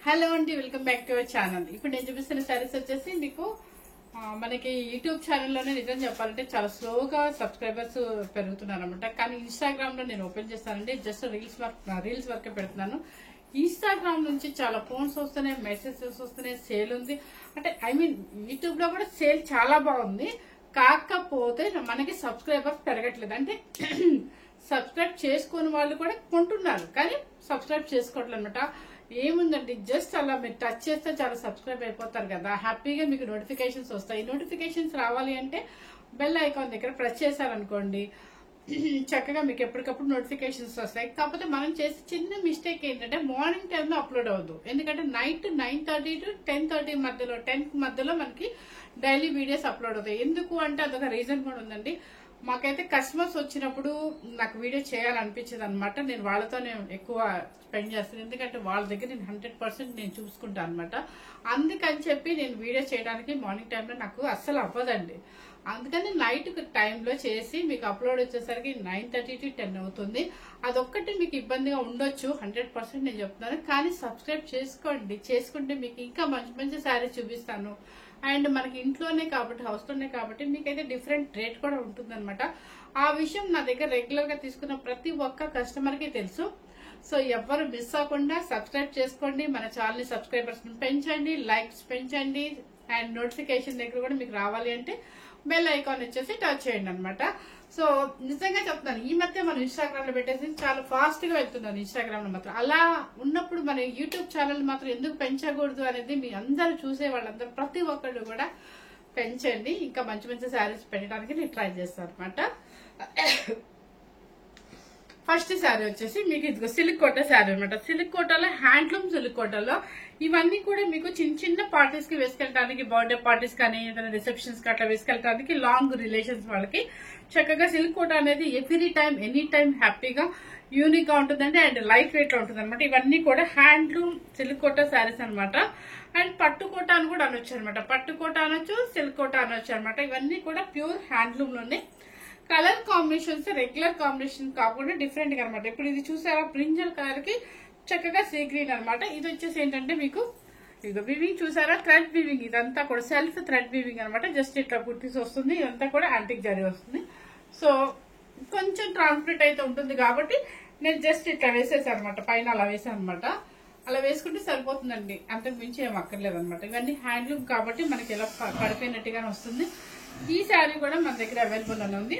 Hello అండి, welcome back to our channel. ఇప్పుడు నేను చూపిస్తున్న సారీస్ వచ్చేసి మీకు మనకి యూట్యూబ్ ఛానల్లోనే నిజం చెప్పాలంటే చాలా స్లోగా సబ్స్క్రైబర్స్ పెరుగుతున్నారు అనమాట. కానీ ఇన్స్టాగ్రామ్ లో నేను ఓపెన్ చేస్తానండి, జస్ట్ రీల్స్ వర్క్ పెడుతున్నాను. ఇన్స్టాగ్రామ్ నుంచి చాలా ఫోన్స్ వస్తున్నాయి, మెసేజెస్ వస్తున్నాయి, సేల్ ఉంది అంటే యూట్యూబ్ లో కూడా సేల్ చాలా బాగుంది. కాకపోతే మనకి సబ్స్క్రైబర్స్ పెరగట్లేదు. అంటే సబ్స్క్రైబ్ చేసుకుని వాళ్ళు కూడా కొంటున్నారు కానీ సబ్స్క్రైబ్ చేసుకోవట్లేదు అనమాట. ఏముందండి, జస్ట్ అలా మీరు టచ్ చేస్తే చాలా సబ్స్క్రైబ్ అయిపోతారు కదా, హ్యాపీగా మీకు నోటిఫికేషన్స్ వస్తాయి. నోటిఫికేషన్స్ రావాలి అంటే బెల్ ఐకాన్ దగ్గర ప్రెస్ చేశారనుకోండి, చక్కగా మీకు ఎప్పటికప్పుడు నోటిఫికేషన్స్ వస్తాయి. కాకపోతే మనం చేసే చిన్న మిస్టేక్ ఏంటంటే మార్నింగ్ టైంలో అప్లోడ్ అవ్వదు. ఎందుకంటే నైట్ 9:30 to 10:30 మధ్యలో 10 మధ్యలో మనకి డైలీ వీడియోస్ అప్లోడ్ అవుతాయి. ఎందుకు అంటే అదొక రీజన్ కూడా ఉందండి. మాకైతే కస్టమర్స్ వచ్చినప్పుడు నాకు వీడియో చేయాలనిపించదు అనమాట. నేను వాళ్ళతోనే ఎక్కువ స్పెండ్ చేస్తాను, ఎందుకంటే వాళ్ళ దగ్గర నేను 100% నేను చూసుకుంటాను అనమాట. అందుకని చెప్పి నేను వీడియో చేయడానికి మార్నింగ్ టైంలో నాకు అస్సలు అవ్వదండి. అందుకని నైట్ టైంలో చేసి మీకు అప్లోడ్ వచ్చేసరికి 9:30 to 10 అవుతుంది. అదొక్కటి మీకు ఇబ్బందిగా ఉండొచ్చు, 100% నేను చెప్తున్నాను. కానీ సబ్స్క్రైబ్ చేసుకోండి, చేసుకుంటే మీకు ఇంకా మంచి మంచి శారీస్ చూపిస్తాను. అండ్ మనకి ఇంట్లోనే కాబట్టి, హౌస్లోనే కాబట్టి మీకైతే డిఫరెంట్ రేట్ కూడా ఉంటుందన్నమాట. ఆ విషయం నా దగ్గర రెగ్యులర్ గా తీసుకున్న ప్రతి ఒక్క కస్టమర్ కి తెలుసు. సో ఎవ్వరు మిస్ అవ్వకుండా సబ్స్క్రైబ్ చేసుకోండి, మన ఛానల్ ని సబ్స్క్రైబర్స్ పెంచండి, లైక్స్ పెంచండి. అండ్ నోటిఫికేషన్ దగ్గర కూడా మీకు రావాలి అంటే బెల్ ఐకాన్ వచ్చేసి టచ్ చేయండి అనమాట. సో నిజంగా చెప్తాను, ఈ మధ్య మనం ఇన్స్టాగ్రామ్ లో పెట్టేసి చాలా ఫాస్ట్ గా వెళ్తున్నాను ఇన్స్టాగ్రామ్ లో మాత్రం. అలా ఉన్నప్పుడు మన యూట్యూబ్ ఛానల్ మాత్రం ఎందుకు పెంచకూడదు అనేది మీ అందరూ చూసే వాళ్ళందరూ ప్రతి ఒక్కళ్ళు కూడా పెంచండి. ఇంకా మంచి మంచి శారీస్ పెట్టడానికి నేను ట్రై చేస్తాను అనమాట. ఫస్ట్ శారీ వచ్చేసి మీకు ఇదిగో సిల్క్ కోట శారీ అనమాట. సిల్క్ కోటలో హ్యాండ్లూమ్ సిల్క్ కోటలో ఇవన్నీ కూడా మీకు చిన్న చిన్న పార్టీస్ కి వేసుకెళ్ళడానికి, బర్త్డే పార్టీస్ కానీ ఏదైనా రిసెప్షన్స్ కి అట్లా వేసుకెళ్ళడానికి, లాంగ్ రిలేషన్స్ వాళ్ళకి చక్కగా సిల్క్ కోట అనేది ఎవ్రీ టైం ఎనీ టైం హ్యాపీగా యూనిక్ గా ఉంటుందండి. అండ్ లైట్ వెయిట్ లో ఉంటుంది అనమాట. ఇవన్నీ కూడా హ్యాండ్లూమ్ సిల్క్ కోట శారీస్ అనమాట. అండ్ పట్టుకోట అని కూడా అనొచ్చు అనమాట. పట్టుకోట అనొచ్చు, సిల్క్ కోట అనొచ్చు అనమాట. ఇవన్నీ కూడా ప్యూర్ హ్యాండ్లూమ్ లోనే. కలర్ కాంబినేషన్స్ రెగ్యులర్ కాంబినేషన్ కాకుండా డిఫరెంట్ గా అనమాట. ఇప్పుడు ఇది చూసారా, బ్రింజల్ కలర్ కి చక్కగా సీ గ్రీన్ అనమాట. ఇది వచ్చేసి ఏంటంటే మీకు ఇక వివింగ్ చూసారా, థ్రెడ్ వివింగ్. ఇదంతా కూడా సెల్ఫ్ థ్రెడ్ వివింగ్ అనమాట. జస్ట్ ఇట్లా కుర్తీస్ వస్తుంది, ఇదంతా కూడా యాంటిక్ జరీ వస్తుంది. సో కొంచెం ట్రాన్స్పరెంట్ అయితే ఉంటుంది కాబట్టి నేను జస్ట్ ఇట్లా వేసేసాను అనమాట, పైన అలా వేసాను అనమాట. అలా వేసుకుంటే సరిపోతుందండి, అంతకు మించి ఏం అక్కర్లేదు అనమాట. ఇవన్నీ హ్యాండ్లూమ్ కాబట్టి మనకి ఎలా పడిపోయినట్టుగానే వస్తుంది. ఈ శారీ కూడా మన దగ్గర అవైలబుల్ అని ఉంది.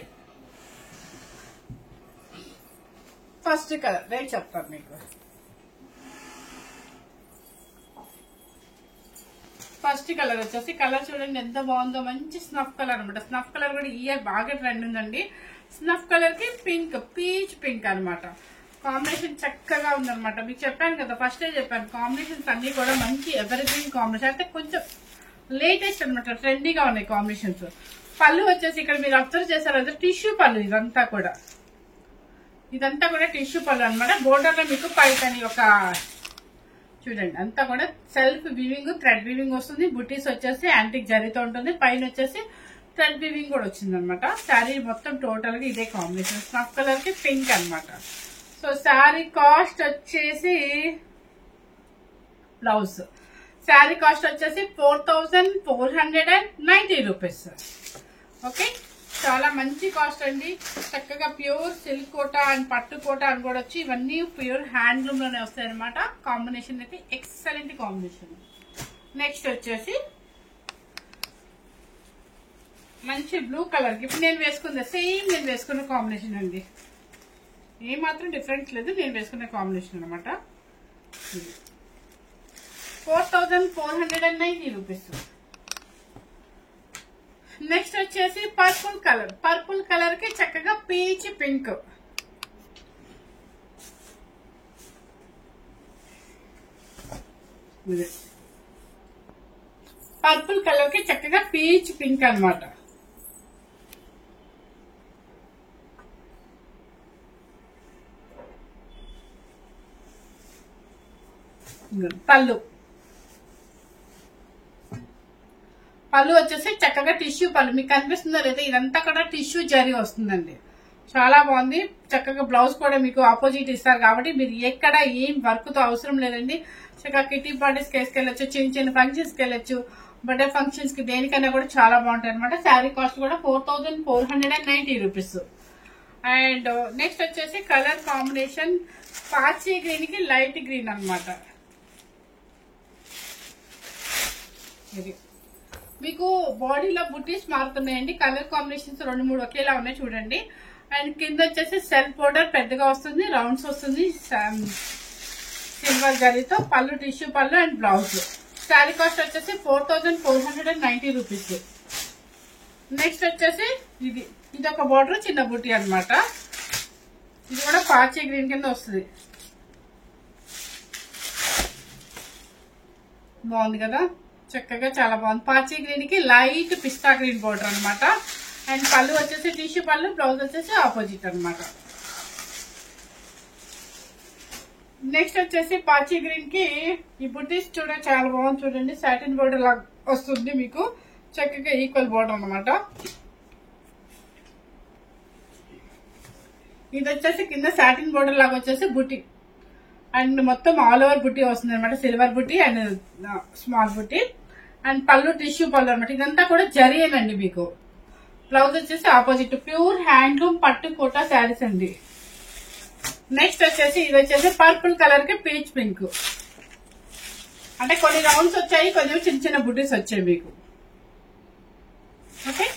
ఫస్ట్ కలర్ రేట్ చెప్తాను మీకు. ఫస్ట్ కలర్ వచ్చేసి, కలర్ చూడండి ఎంత బాగుందో, మంచి స్నఫ్ కలర్ అనమాట. స్నఫ్ కలర్ కూడా ఈ ఇయర్ బాగా ట్రెండ్ ఉందండి. స్నఫ్ కలర్ కి పింక్, పీచ్ పింక్ అనమాట. కాంబినేషన్ చక్కగా ఉందనమాట. మీకు చెప్పాను కదా, ఫస్టే చెప్పాను, కాంబినేషన్స్ అన్ని కూడా మంచి ఎవర్ గ్రీన్ కాంబినేషన్. అంటే కొంచెం లేటెస్ట్ అనమాట, ట్రెండీగా ఉన్నాయి కాంబినేషన్స్. పళ్ళు వచ్చేసి ఇక్కడ మీరు అబ్జర్వ్ చేశారంటే టిష్యూ పళ్ళు. ఇదంతా కూడా టిష్యూ పళ్ళు అనమాట. బోర్డర్ లో మీకు పైకని ఒక చూడండి, అంతా కూడా సెల్ఫ్ వీవింగ్, థ్రెడ్ వీవింగ్ వస్తుంది. బుటీస్ వచ్చేసి యాంటిక్ జరీతో ఉంటుంది. పైన వచ్చేసి థ్రెడ్ వీవింగ్ కూడా వచ్చింది అనమాట. శారీ మొత్తం టోటల్ గా ఇదే కాంబినేషన్, స్నఫ్ కలర్ కి పింక్ అనమాట. సో శారీ కాస్ట్ వచ్చేసి, బ్లౌజ్ శారీ కాస్ట్ వచ్చేసి 4490 రూపీస్. ఓకే, చాలా మంచి కాస్ట్ అండి. చక్కగా ప్యూర్ సిల్క్ కోట అండ్ పట్టు కోట అని కూడా వచ్చి ఇవన్నీ ప్యూర్ హ్యాండ్లూమ్ లోనే వస్తాయి అనమాట. కాంబినేషన్ అయితే ఎక్సలెంట్ కాంబినేషన్. నెక్స్ట్ వచ్చేసి మంచి బ్లూ కలర్ కి ఇప్పుడు నేను వేసుకుంది సేమ్ నేను వేసుకున్న కాంబినేషన్ అండి, ఏమాత్రం డిఫరెన్స్ లేదు. నేను వేసుకున్న కాంబినేషన్ అనమాట. 4490 రూపీస్. నెక్స్ట్ వచ్చేసి పర్పుల్ కలర్. పర్పుల్ కలర్ కి చక్కగా పీచ్ పింక్. పర్పుల్ కలర్ కి చక్కగా పీచ్ పింక్ అనమాట. పళ్ళు వచ్చేసి చక్కగా టిష్యూ పళ్ళు. మీకు కనిపిస్తుందో లేదా, ఇదంతా కూడా టిష్యూ జరీ వస్తుందండి. చాలా బాగుంది. చక్కగా బ్లౌజ్ కూడా మీకు ఆపోజిట్ ఇస్తారు కాబట్టి మీరు ఎక్కడ ఏం వర్క్ తో అవసరం లేదండి. చక్కగా కిటీ పార్టీస్ కి వేసుకెళ్ళచ్చు, చిన్న చిన్న ఫంక్షన్స్ కి వెళ్ళచ్చు, బర్త్డే ఫంక్షన్స్ కి దేనికైనా కూడా చాలా బాగుంటాయి అనమాట. శారీ కాస్ట్ కూడా 4490 రూపీస్. అండ్ నెక్స్ట్ వచ్చేసి కలర్ కాంబినేషన్ పాచి గ్రీన్ కి లైట్ గ్రీన్ అనమాట. ఇది మీకు బాడీలో బుట్టీస్ మారుతున్నాయండి. కలర్ కాంబినేషన్స్ 2-3 ఒకేలా ఉన్నాయి చూడండి. అండ్ కింద వచ్చేసి సెల్ఫ్ బోర్డర్ పెద్దగా వస్తుంది, రౌండ్స్ వస్తుంది, సిల్వర్ జరీతో పళ్ళు, టిష్యూ పళ్ళు అండ్ బ్లౌజ్. శారీ కాస్ట్ వచ్చేసి 4490 రూపీస్. నెక్స్ట్ వచ్చేసి ఇది ఒక బోర్డర్ చిన్న బుట్టి అనమాట. ఇది కూడా పాచి గ్రీన్ కింద వస్తుంది. బాగుంది కదా, చక్కగా చాలా బాగుంది. పాచి గ్రీన్ కి లైట్ పిస్తా గ్రీన్ బోర్డర్ అనమాట. అండ్ పళ్ళు వచ్చేసి టిష్యూ పళ్ళు, బ్లౌజ్ వచ్చేసి ఆపోజిట్ అనమాట. నెక్స్ట్ వచ్చేసి పాచి గ్రీన్ కి ఈ బుట్టీస్ చూడండి చాలా బాగుంది చూడండి. సాటిన్ బోర్డర్ లాగా వస్తుంది మీకు, చక్కగా ఈక్వల్ బోర్డర్ అనమాట. ఇది వచ్చేసి కింద సాటిన్ బోర్డర్ లాగా వచ్చేసి బుట్టి అండ్ మొత్తం ఆల్ ఓవర్ బుట్టి వస్తుంది అనమాట. సిల్వర్ బుట్టి అండ్ స్మాల్ బుట్టి అండ్ పళ్ళు టిష్యూ పళ్ళు అనమాట. ఇదంతా కూడా జరీయేనండి మీకు. బ్లౌజ్ వచ్చేసి ఆపోజిట్ ప్యూర్ హ్యాండ్లూమ్ పట్టు కోటా శారీస్ అండి. నెక్స్ట్ వచ్చేసి ఇది వచ్చేసి పర్పుల్ కలర్ కి పీచ్ పింక్. అంటే కొన్ని రౌండ్స్ వచ్చాయి, కొంచెం చిన్న చిన్న బుట్టీస్ వచ్చాయి మీకు. ఓకే,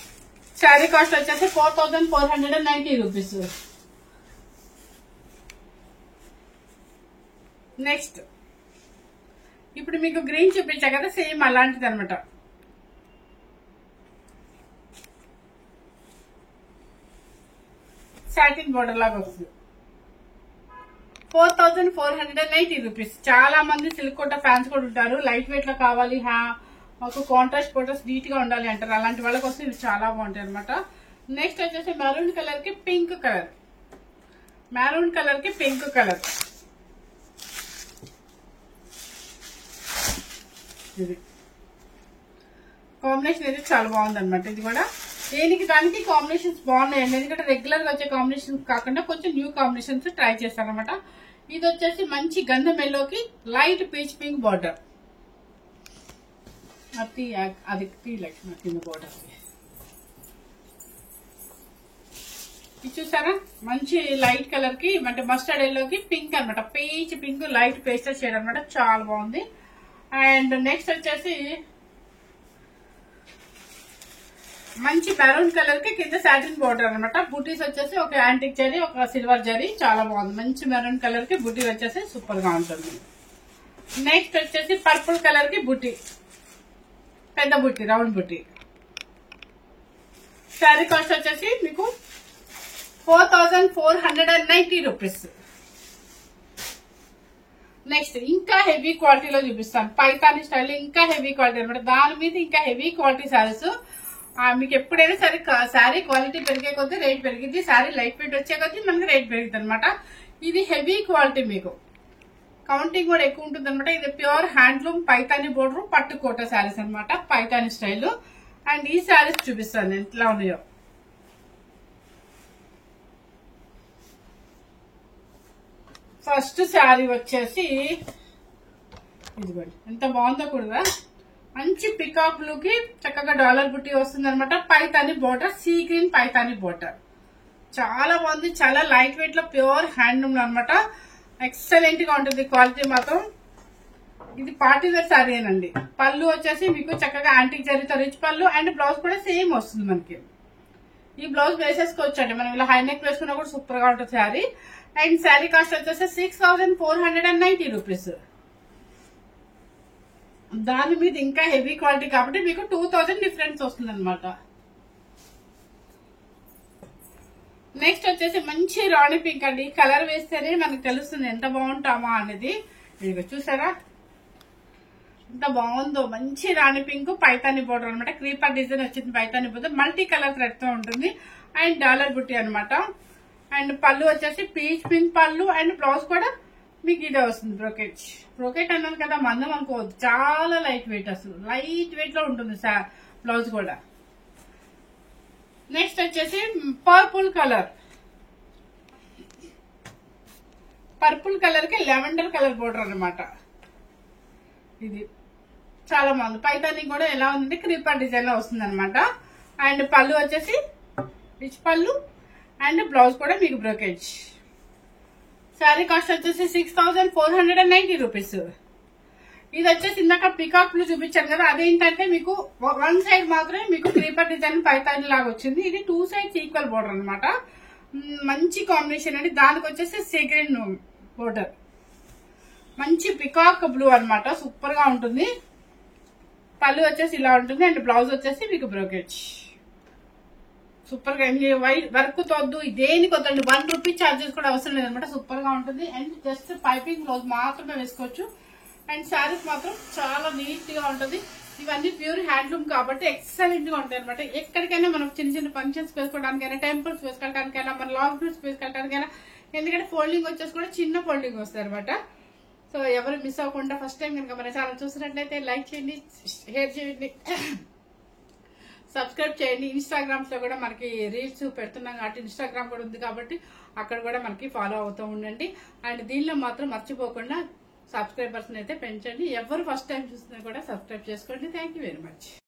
శారీ కాస్ట్ వచ్చేసి 4490 రూపీస్. నెక్స్ట్ ఇప్పుడు మీకు గ్రీన్ చూపించా కదా, సేమ్ అలాంటిది అనమాట. సాటిన్ బోర్డర్ లాగా వస్తుంది. 4490 రూపీస్. చాలా మంది సిల్క్ కోట ఫ్యాన్స్ కూడా ఉంటారు, లైట్ వెయిట్ లో కావాలి, మాకు కాంట్రాస్ట్ ఫోటోస్ నీట్ గా ఉండాలి అంటారు. అలాంటి వాళ్ళకి వస్తే ఇవి చాలా బాగుంటాయి అనమాట. నెక్స్ట్ వచ్చేసి మెరూన్ కలర్ కి పింక్ కలర్, మెరూన్ కలర్ కి పింక్ కలర్. ఇది కాంబినేషన్ అయితే చాలా బాగుంది అనమాట. ఇది కూడా దేనికి దానికి కాంబినేషన్స్ బాగున్నాయండి, ఎందుకంటే రెగ్యులర్ గా వచ్చే కాంబినేషన్స్ కాకుండా కొంచెం న్యూ కాంబినేషన్స్ ట్రై చేస్తాను అనమాట. ఇది వచ్చేసి మంచి గంధం ఎల్లోకి లైట్ పీచ్ పింక్ బార్డర్. అది కింద బార్డర్ ఇది చూసారా, మంచి లైట్ కలర్ కి అంటే మస్టర్డ్ ఎల్లోకి పింక్ అనమాట. Peach pink light pastel shade అనమాట, చాలా బాగుంది. అండ్ నెక్స్ట్ వచ్చేసి మంచి మెరూన్ కలర్ కి కింద సాటిన్ బోర్డర్ అనమాట. బుటీస్ వచ్చేసి ఒక యాంటిక్ జరీ, ఒక సిల్వర్ జరీ, చాలా బాగుంది. మంచి మెరూన్ కలర్ కి బుటీ వచ్చేసి సూపర్ గా ఉంటుంది. నెక్స్ట్ వచ్చేసి పర్పుల్ కలర్ కి బుటీ, పెద్ద బుట్టి, రౌండ్ బుట్టి. శారీ కాస్ట్ వచ్చేసి మీకు 4490 రూపీస్. నెక్స్ట్ ఇంకా హెవీ క్వాలిటీలో చూపిస్తాను, పైతాని స్టైల్ ఇంకా హెవీ క్వాలిటీ అనమాట. దాని మీద ఇంకా హెవీ క్వాలిటీ శారీస్. మీకు ఎప్పుడైనా సరే శారీ క్వాలిటీ పెరిగే కొద్దీ రేట్ పెరిగింది, శారీ లైట్ వెయిట్ వచ్చే కొద్దీ మనకి రేట్ పెరుగుతుంది అనమాట. ఇది హెవీ క్వాలిటీ, మీకు కౌంటింగ్ కూడా ఎక్కువ ఉంటుంది అనమాట. ఇది ప్యూర్ హ్యాండ్లూమ్ పైతాని బోర్డర్ పట్టు కోట శారీస్ అనమాట, పైతాని స్టైల్. అండ్ ఈ శారీస్ చూపిస్తాను ఎట్లా ఉన్నాయో. ఫస్ట్ శారీ వచ్చేసి ఇదిగోండి, ఎంత బాగుందో కూడా. మంచి పికాక్ బ్లూ కి చక్కగా డాలర్ బుట్టి వస్తుంది అనమాట. Paithani border, sea green Paithani border, చాలా బాగుంది. చాలా లైట్ వెయిట్ లో ప్యూర్ హ్యాండ్లూమ్ అనమాట. ఎక్సలెంట్ గా ఉంటుంది క్వాలిటీ మాత్రం. ఇది పార్టీ వేర్ శారీ అనండి. పళ్ళు వచ్చేసి మీకు చక్కగా యాంటిక్ జరీతో రిచ్ పళ్ళు అండ్ బ్లౌజ్ కూడా సేమ్ వస్తుంది మనకి. ఈ బ్లౌజ్ వేసేసుకోవచ్చండి మనం, ఇలా హై నెక్ వేసుకున్నా కూడా సూపర్ గా ఉంటుంది శారీ. అండ్ శారీ కాస్ట్ వచ్చేసి 6490 రూపీస్. దాని మీద ఇంకా హెవీ క్వాలిటీ కాబట్టి మీకు 2000 డిఫరెన్స్ వస్తుంది అనమాట. నెక్స్ట్ వచ్చేసి మంచి రాణి పింక్ అండి. కలర్ వేస్తేనే మనకు తెలుస్తుంది ఎంత బాగుంటామా అనేది. ఇదిగో చూసారా ఎంత బాగుందో, మంచి రాణి పింక్ పైతాని బోర్డర్ అనమాట. క్రీపర్ డిజైన్ వచ్చింది Paithani border, multi colour thread తో ఉంటుంది. అండ్ డాలర్ బుట్టి అనమాట. అండ్ పళ్ళు వచ్చేసి పీచ్ పింక్ పళ్ళు అండ్ బ్లౌజ్ కూడా మీకు ఇదే వస్తుంది. బ్రోకెట్, బ్రోకెట్ అన్నాను కదా మందం అనుకోవద్దు, చాలా లైట్ వెయిట్, అసలు లైట్ వెయిట్ లో ఉంటుంది బ్లౌజ్ కూడా. నెక్స్ట్ వచ్చేసి పర్పుల్ కలర్, పర్పుల్ కలర్ కి లెవెండర్ కలర్ బోర్డర్ అన్నమాట. ఇది చాలా బాగుంది. పైతాని కూడా ఎలా ఉంది, క్రీపర్ డిజైన్ లో వస్తుంది అనమాట. అండ్ పళ్ళు వచ్చేసి రిచ్ పళ్ళు అండ్ బ్లౌజ్ కూడా మీకు బ్రోకేజ్. శారీ కాస్ట్ వచ్చేసి 6490 రూపీస్. ఇది వచ్చేసి ఇందాక పికాక్ బ్లూ చూపించాను కదా, అదేంటంటే మీకు వన్ సైడ్ మాత్రమే మీకు క్రీపర్ డిజైన్ పైతాని లాగా వచ్చింది. ఇది 2 సైడ్స్ ఈక్వల్ బోర్డర్ అనమాట. మంచి కాంబినేషన్ అండి. దానికి వచ్చేసి సీగ్రీన్ బోర్డర్, మంచి పికాక్ బ్లూ అనమాట. సూపర్ గా ఉంటుంది. పళ్ళు వచ్చేసి ఇలా ఉంటుంది అండ్ బ్లౌజ్ వచ్చేసి మీకు బ్రోకేజ్. సూపర్ గా వర్క్ తోద్దు, దేనికి వద్దండి. 1 రూపీ చార్జెస్ కూడా అవసరం లేదనమాట. సూపర్ గా ఉంటుంది. అండ్ జస్ట్ పైపింగ్ బ్లౌజ్ మాత్రమే వేసుకోవచ్చు. అండ్ శారీస్ మాత్రం చాలా నీట్ గా ఉంటుంది. ఇవన్నీ ప్యూర్ హ్యాండ్లూమ్ కాబట్టి ఎక్సలెంట్ గా ఉంటాయి అనమాట. ఎక్కడికైనా మనం చిన్న చిన్న ఫంక్షన్స్ వేసుకోవడానికైనా, టెంపుల్స్ వేసుకోవడానికైనా, మన లాంగ్ టూర్స్ వేసుకోవడానికైనా, ఎందుకంటే ఫోల్డింగ్ వచ్చేసి కూడా చిన్న ఫోల్డింగ్ వస్తుంది అనమాట. సో ఎవరు మిస్ అవ్వకుండా ఫస్ట్ టైం కనుక మన ఛానల్ చూసినట్లయితే లైక్ చేయండి, షేర్ చేయండి, సబ్స్క్రైబ్ చేయండి. ఇన్స్టాగ్రామ్స్ లో కూడా మనకి రీల్స్ పెడుతున్నాం కాబట్టి ఇన్స్టాగ్రామ్ కూడా ఉంది కాబట్టి అక్కడ కూడా మనకి ఫాలో అవుతూ ఉండండి. అండ్ దీనిలో మాత్రం మర్చిపోకుండా సబ్స్క్రైబర్స్ అయితే పెంచండి. ఎవరు ఫస్ట్ టైం చూస్తున్నా కూడా సబ్స్క్రైబ్ చేసుకోండి. Thank you very much.